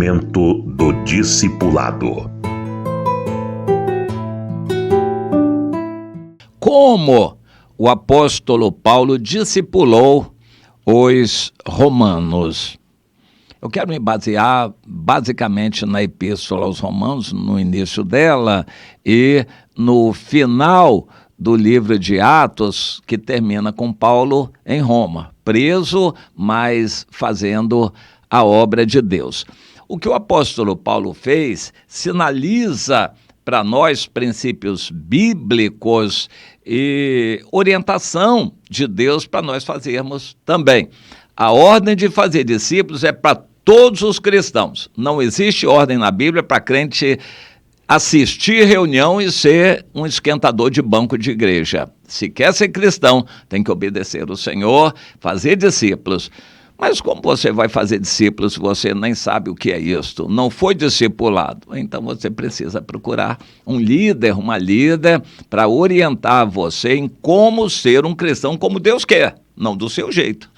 Momento do Discipulado. Como o apóstolo Paulo discipulou os romanos? Eu quero me basear basicamente na Epístola aos Romanos, no início dela, e no final do livro de Atos, que termina com Paulo em Roma, preso, mas fazendo a obra de Deus. O que o apóstolo Paulo fez sinaliza para nós princípios bíblicos e orientação de Deus para nós fazermos também. A ordem de fazer discípulos é para todos os cristãos. Não existe ordem na Bíblia para crente assistir reunião e ser um esquentador de banco de igreja. Se quer ser cristão, tem que obedecer o Senhor, fazer discípulos. Mas como você vai fazer discípulos se você nem sabe o que é isto? Não foi discipulado. Então você precisa procurar um líder, uma líder, para orientar você em como ser um cristão como Deus quer, não do seu jeito.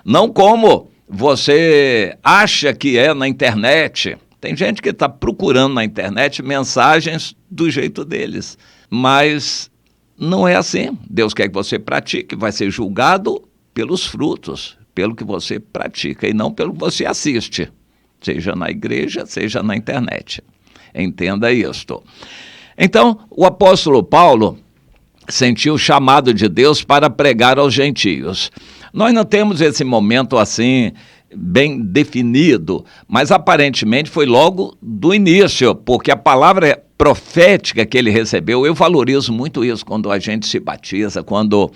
Não como você acha que é na internet. Tem gente que está procurando na internet mensagens do jeito deles. Mas não é assim. Deus quer que você pratique, vai ser julgado pelos frutos, pelo que você pratica e não pelo que você assiste, seja na igreja, seja na internet. Entenda isto. Então, o apóstolo Paulo sentiu o chamado de Deus para pregar aos gentios. Nós não temos esse momento assim bem definido, mas aparentemente foi logo do início, porque a palavra profética que ele recebeu, eu valorizo muito isso quando a gente se batiza, quando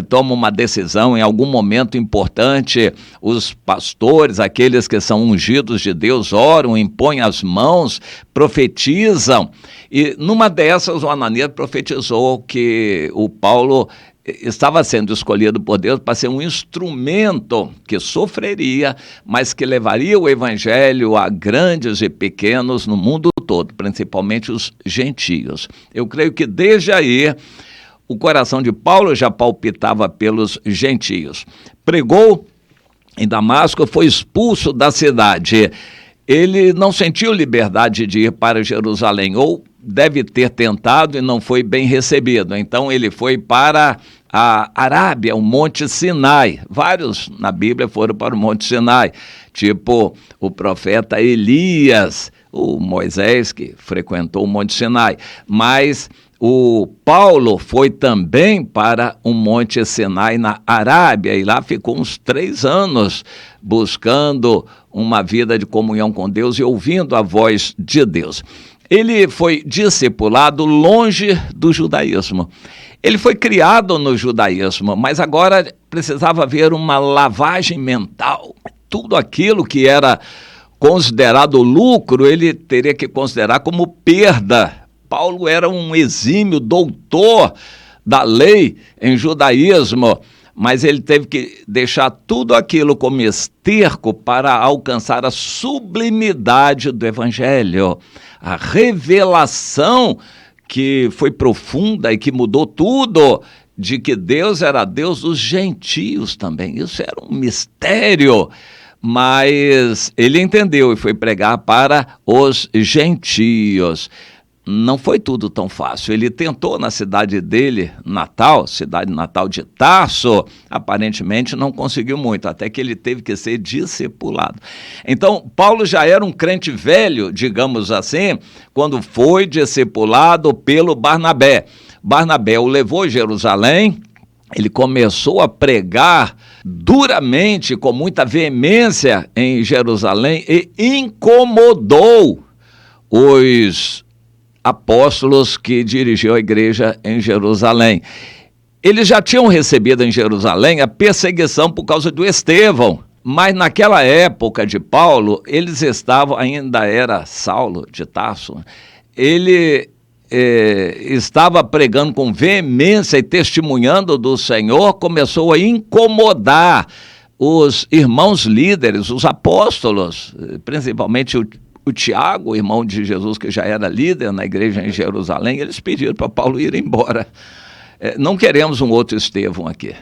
toma uma decisão em algum momento importante, os pastores, aqueles que são ungidos de Deus, oram, impõem as mãos, profetizam, e numa dessas o Ananias profetizou que o Paulo estava sendo escolhido por Deus para ser um instrumento que sofreria, mas que levaria o evangelho a grandes e pequenos no mundo todo, principalmente os gentios. Eu creio que desde aí o coração de Paulo já palpitava pelos gentios. Pregou em Damasco, foi expulso da cidade. Ele não sentiu liberdade de ir para Jerusalém, ou deve ter tentado e não foi bem recebido. Então ele foi para a Arábia, o Monte Sinai. Vários na Bíblia foram para o Monte Sinai, tipo o profeta Elias, o Moisés, que frequentou o Monte Sinai. Mas o Paulo foi também para o Monte Sinai na Arábia e lá ficou uns 3 anos buscando uma vida de comunhão com Deus e ouvindo a voz de Deus. Ele foi discipulado longe do judaísmo. Ele foi criado no judaísmo, mas agora precisava haver uma lavagem mental. Tudo aquilo que era considerado lucro, ele teria que considerar como perda. Paulo era um exímio doutor da lei em judaísmo, mas ele teve que deixar tudo aquilo como esterco para alcançar a sublimidade do evangelho, a revelação que foi profunda e que mudou tudo, de que Deus era Deus dos gentios também. Isso era um mistério, mas ele entendeu e foi pregar para os gentios. Não foi tudo tão fácil. Ele tentou na cidade dele, natal, cidade natal de Tarso, aparentemente não conseguiu muito, até que ele teve que ser discipulado. Então, Paulo já era um crente velho, digamos assim, quando foi discipulado pelo Barnabé. Barnabé o levou a Jerusalém, ele começou a pregar duramente, com muita veemência em Jerusalém e incomodou os apóstolos que dirigiu a igreja em Jerusalém. Eles já tinham recebido em Jerusalém a perseguição por causa do Estevão, mas naquela época de Paulo, eles estavam, ainda era Saulo de Tarso, ele estava pregando com veemência e testemunhando do Senhor, começou a incomodar os irmãos líderes, os apóstolos, principalmente o Tiago, irmão de Jesus, que já era líder na igreja em Jerusalém. Eles pediram para Paulo ir embora. Não queremos um outro Estevão aqui.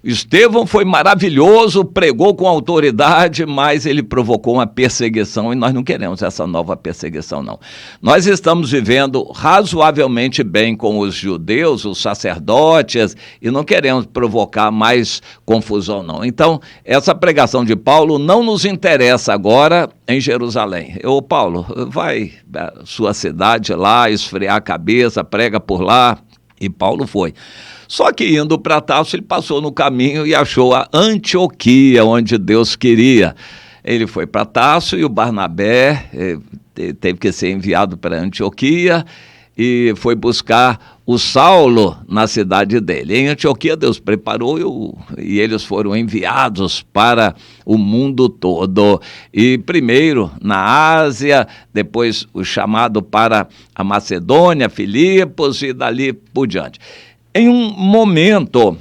Estevão foi maravilhoso, pregou com autoridade, mas ele provocou uma perseguição e nós não queremos essa nova perseguição, não. Nós estamos vivendo razoavelmente bem com os judeus, os sacerdotes, e não queremos provocar mais confusão, não. Então, essa pregação de Paulo não nos interessa agora em Jerusalém. Ô Paulo, vai à sua cidade lá, esfriar a cabeça, prega por lá, e Paulo foi. Só que indo para Tarso, ele passou no caminho e achou a Antioquia, onde Deus queria. Ele foi para Tarso e o Barnabé teve que ser enviado para Antioquia e foi buscar o Saulo na cidade dele. Em Antioquia, Deus preparou e eles foram enviados para o mundo todo. E primeiro na Ásia, depois o chamado para a Macedônia, Filipos e dali por diante. Em um momento,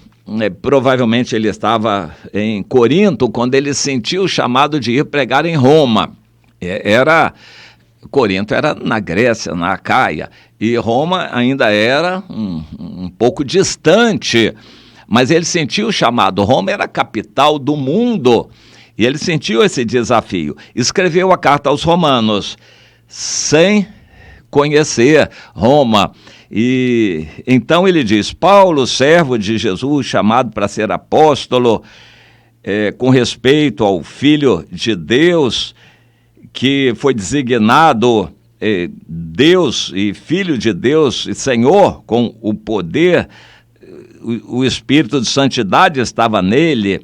provavelmente ele estava em Corinto, quando ele sentiu o chamado de ir pregar em Roma. Corinto era na Grécia, na Acaia, e Roma ainda era um pouco distante, mas ele sentiu o chamado. Roma era a capital do mundo, e ele sentiu esse desafio. Escreveu a carta aos Romanos, sem conhecer Roma. E então ele diz: Paulo, servo de Jesus, chamado para ser apóstolo, com respeito ao Filho de Deus, que foi designado Deus e Filho de Deus e Senhor com o poder, o Espírito de Santidade estava nele,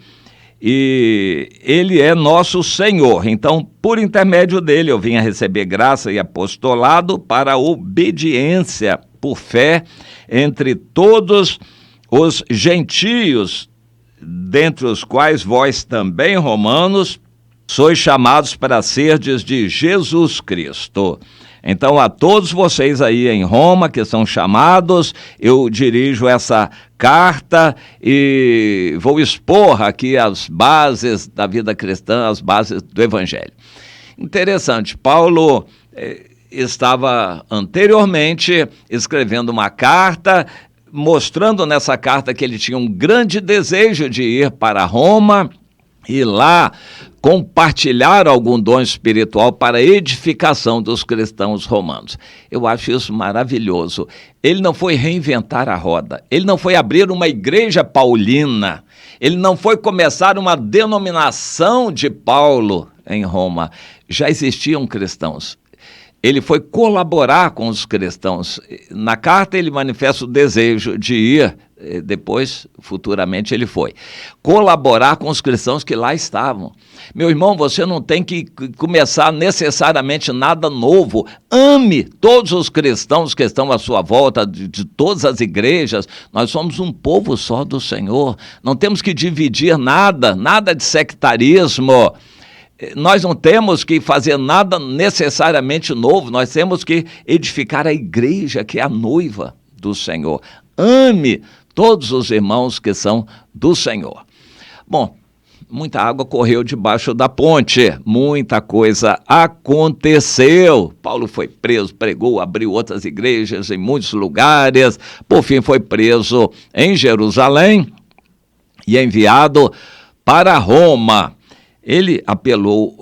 e ele é nosso Senhor. Então, por intermédio dele, eu vim a receber graça e apostolado para a obediência por fé entre todos os gentios, dentre os quais vós também, romanos, sois chamados para serdes de Jesus Cristo. Então, a todos vocês aí em Roma que são chamados, eu dirijo essa carta e vou expor aqui as bases da vida cristã, as bases do Evangelho. Interessante, Paulo estava anteriormente escrevendo uma carta, mostrando nessa carta que ele tinha um grande desejo de ir para Roma e lá compartilhar algum dom espiritual para a edificação dos cristãos romanos. Eu acho isso maravilhoso. Ele não foi reinventar a roda, ele não foi abrir uma igreja paulina, ele não foi começar uma denominação de Paulo em Roma. Já existiam cristãos. Ele foi colaborar com os cristãos. Na carta ele manifesta o desejo de ir, depois, futuramente, ele foi colaborar com os cristãos que lá estavam. Meu irmão, você não tem que começar necessariamente nada novo. Ame todos os cristãos que estão à sua volta, de todas as igrejas. Nós somos um povo só do Senhor. Não temos que dividir nada de sectarismo. Nós não temos que fazer nada necessariamente novo, nós temos que edificar a igreja, que é a noiva do Senhor. Ame todos os irmãos que são do Senhor. Bom, muita água correu debaixo da ponte, muita coisa aconteceu. Paulo foi preso, pregou, abriu outras igrejas em muitos lugares, por fim foi preso em Jerusalém e enviado para Roma. Ele apelou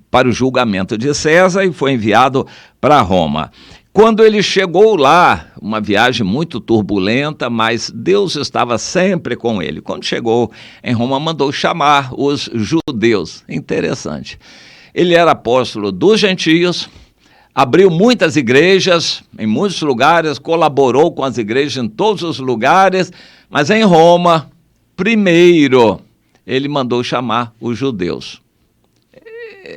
para o julgamento de César e foi enviado para Roma. Quando ele chegou lá, uma viagem muito turbulenta, mas Deus estava sempre com ele. Quando chegou em Roma, mandou chamar os judeus. Interessante. Ele era apóstolo dos gentios, abriu muitas igrejas em muitos lugares, colaborou com as igrejas em todos os lugares, mas em Roma, primeiro, ele mandou chamar os judeus.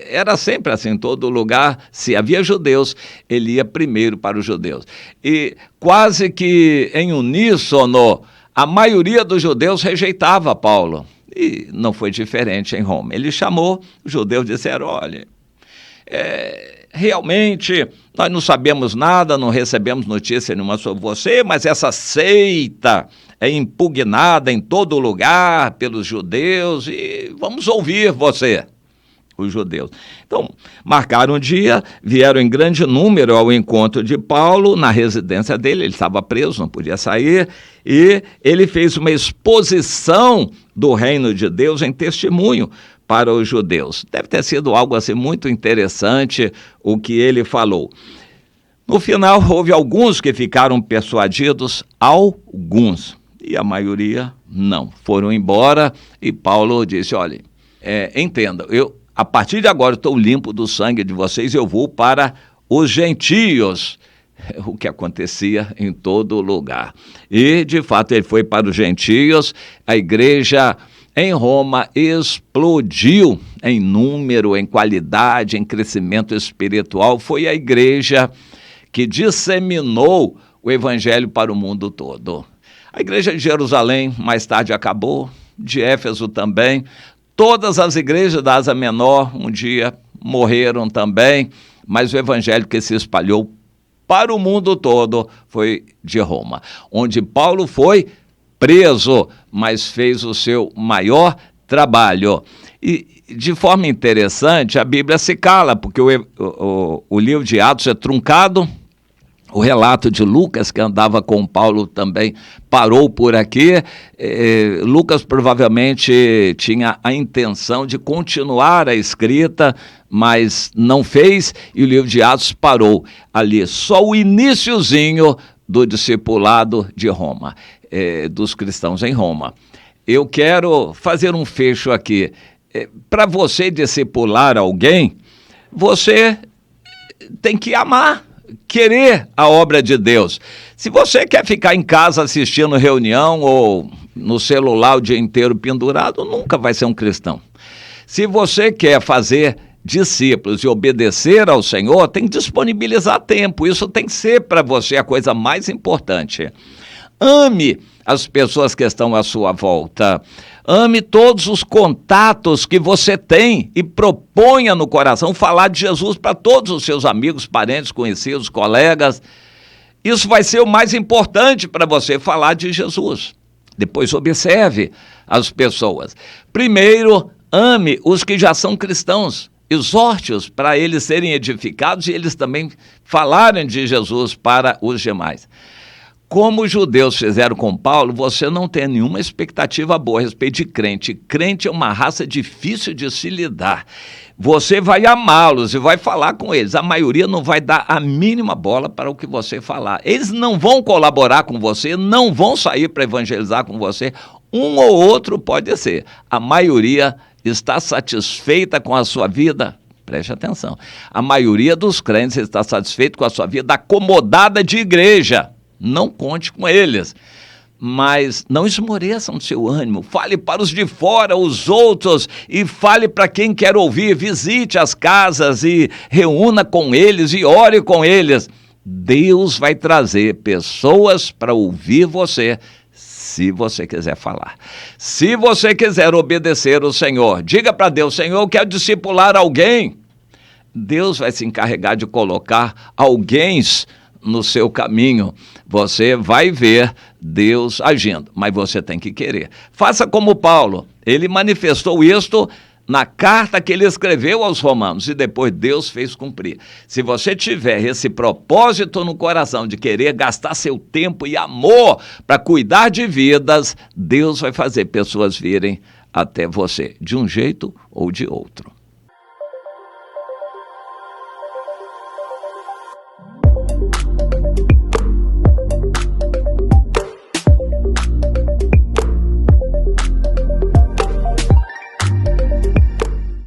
Era sempre assim, em todo lugar, se havia judeus, ele ia primeiro para os judeus. E quase que em uníssono, a maioria dos judeus rejeitava Paulo. E não foi diferente em Roma. Ele chamou, os judeus disseram: olha, realmente nós não sabemos nada, não recebemos notícia nenhuma sobre você, mas essa seita é impugnada em todo lugar pelos judeus e vamos ouvir você. os judeus. Então, marcaram um dia, vieram em grande número ao encontro de Paulo, na residência dele, ele estava preso, não podia sair, e ele fez uma exposição do reino de Deus em testemunho para os judeus. Deve ter sido algo assim muito interessante o que ele falou. No final, houve alguns que ficaram persuadidos, alguns, e a maioria não. Foram embora e Paulo disse, olha, entenda, a partir de agora estou limpo do sangue de vocês, eu vou para os gentios, o que acontecia em todo lugar. E, de fato, ele foi para os gentios, a igreja em Roma explodiu em número, em qualidade, em crescimento espiritual. Foi a igreja que disseminou o evangelho para o mundo todo. A igreja de Jerusalém mais tarde acabou, de Éfeso também. Todas as igrejas da Ásia Menor um dia morreram também, mas o evangelho que se espalhou para o mundo todo foi de Roma, onde Paulo foi preso, mas fez o seu maior trabalho. E, de forma interessante, a Bíblia se cala, porque o livro de Atos é truncado. O relato de Lucas, que andava com Paulo, também parou por aqui. Lucas provavelmente tinha a intenção de continuar a escrita, mas não fez, e o livro de Atos parou ali. Só o iniciozinho do discipulado de Roma, dos cristãos em Roma. Eu quero fazer um fecho aqui. Para você discipular alguém, você tem que amar, querer a obra de Deus. Se você quer ficar em casa assistindo reunião ou no celular o dia inteiro pendurado, nunca vai ser um cristão. Se você quer fazer discípulos e obedecer ao Senhor, tem que disponibilizar tempo. Isso tem que ser para você a coisa mais importante. Ame as pessoas que estão à sua volta. Ame todos os contatos que você tem e proponha no coração falar de Jesus para todos os seus amigos, parentes, conhecidos, colegas. Isso vai ser o mais importante para você, falar de Jesus. Depois observe as pessoas. Primeiro, ame os que já são cristãos. Exorte-os para eles serem edificados e eles também falarem de Jesus para os demais. Como os judeus fizeram com Paulo, você não tem nenhuma expectativa boa a respeito de crente. Crente é uma raça difícil de se lidar. Você vai amá-los e vai falar com eles. A maioria não vai dar a mínima bola para o que você falar. Eles não vão colaborar com você, não vão sair para evangelizar com você. Um ou outro pode ser. A maioria está satisfeita com a sua vida? Preste atenção. A maioria dos crentes está satisfeito com a sua vida acomodada de igreja. Não conte com eles, mas não esmoreçam o seu ânimo. Fale para os de fora, os outros, e fale para quem quer ouvir. Visite as casas e reúna com eles e ore com eles. Deus vai trazer pessoas para ouvir você, se você quiser falar. Se você quiser obedecer o Senhor, diga para Deus, Senhor, eu quero discipular alguém. Deus vai se encarregar de colocar alguém no seu caminho. Você vai ver Deus agindo, mas você tem que querer. Faça como Paulo, ele manifestou isto na carta que ele escreveu aos romanos e depois Deus fez cumprir. Se você tiver esse propósito no coração de querer gastar seu tempo e amor para cuidar de vidas, Deus vai fazer pessoas virem até você, de um jeito ou de outro.